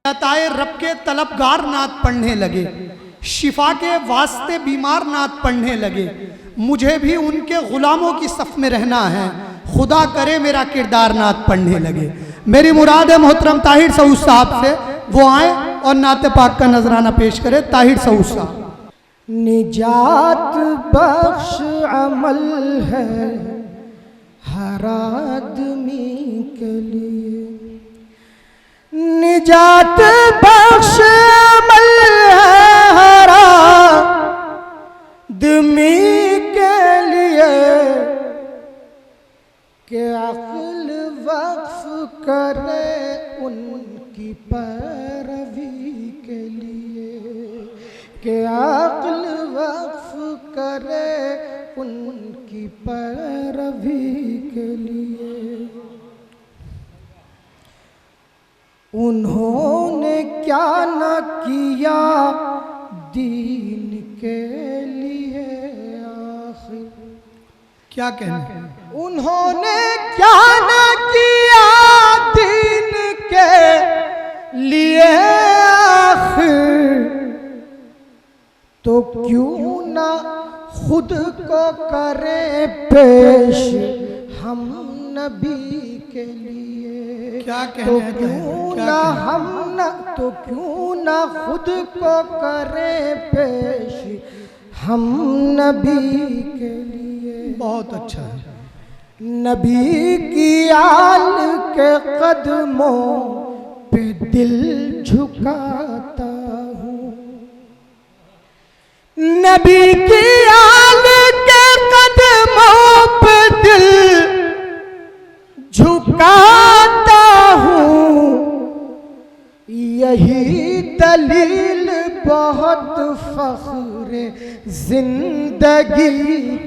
अताए रब के तलबगार नात पढ़ने लगे, शिफा के वास्ते बीमार नात पढ़ने लगे। मुझे भी उनके गुलामों की सफ में रहना है, खुदा करे मेरा किरदार नात पढ़ने लगे। मेरी मुराद है मोहतरम ताहिर सऊद साहब से, वो आए और नाते पाक का नजराना पेश करे। ताहिर सऊद साहब। निजात बख्श अमल है हर आदमी के लिए, निजात बख्श अमल है हर आदमी के लिए, कि अक्ल वक्फ करे उनकी पैरवी के लिए, कि अक्ल वक्फ करे उनकी पैरवी के लिए। उन्होंने क्या न किया दीन के लिए, आखिर क्या कहना, उन्होंने क्या न किया दीन के लिए, आखिर तो क्यों ना खुद को करे पेश हम नबी के लिए। क्या तो कहना क्यों ना हम न, तो क्यों ना खुद को करे पेश हम नबी के लिए। बहुत अच्छा है। नबी की आल के कदमों पे दिल झुकाता हूँ, नबी की आल के कदमों पे दिल झुकाता हूँ। यही दलील बहुत फख्र जिंदगी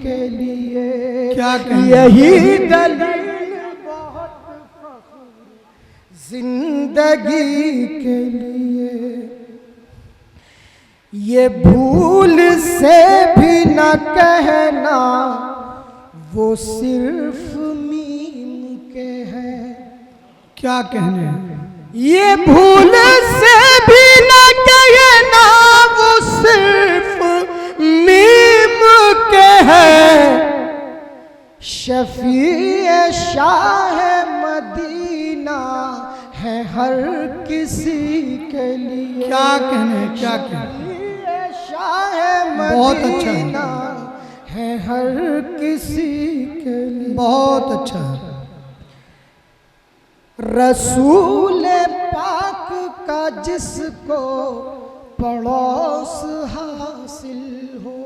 के लिए, क्या कहना, यही दलील बहुत फख्र जिंदगी के लिए। ये भूल से भी न कहना वो सिर्फ मीम के हैं। क्या कहने, ये भूल से भी न कहना वो सिर्फ मीम के हैं। शफीए शाह मदीना है हर किसी के लिए। क्या कहने, क्या कहने, बहुत अच्छा है हर किसी के लिए। बहुत अच्छा है। रसूल पाक का जिसको पड़ोस हासिल हो।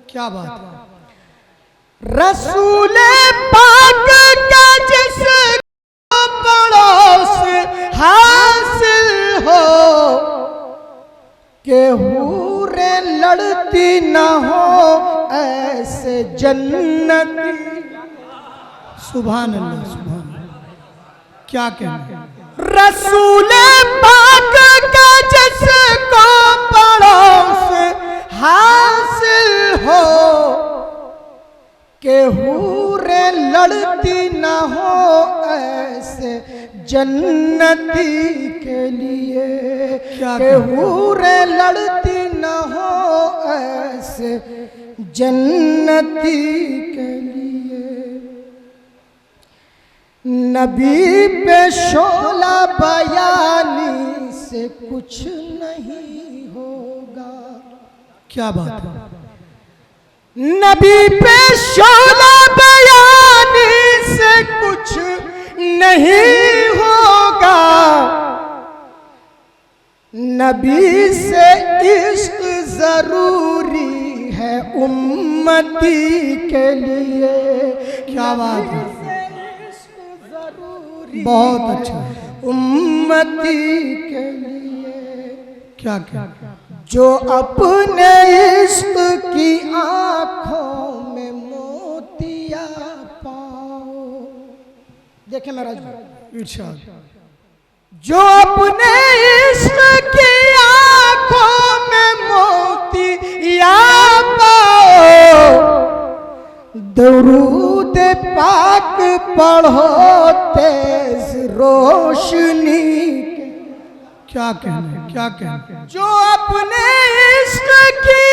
क्या बात है। रसूल पाक का जिसको पड़ोस हासिल हो, के हूरे लड़ती न हो ऐसे जन्नती। सुभान अल्लाह, सुभान अल्लाह। क्या कहना, रसूल पाक का जिसको पड़ोस हासिल हो, के हूरे लड़ती न हो ऐसे जन्नती के लिए, के हूरे लड़ती न हो ऐसे जन्नती के लिए। नबी पे शोला बयानी से कुछ नहीं होगा। क्या बात है। नबी पे शोला बयानी से कुछ नहीं होगा। नबी से इश्क जरूरी है उम्मती के लिए। क्या बात है, इश्क जरूरी बहुत अच्छा, उम्मती के लिए। क्या क्या, जो अपने इश्क की आंखों में मोतिया पाओ। देखे महाराज, इरशाद। जो अपने इश्क की आंखों में मोतिया पाओ, दरूद पाक पढ़ो तेज रोशनी। क्या कहना, क्या कहना। जो अपने इश्क की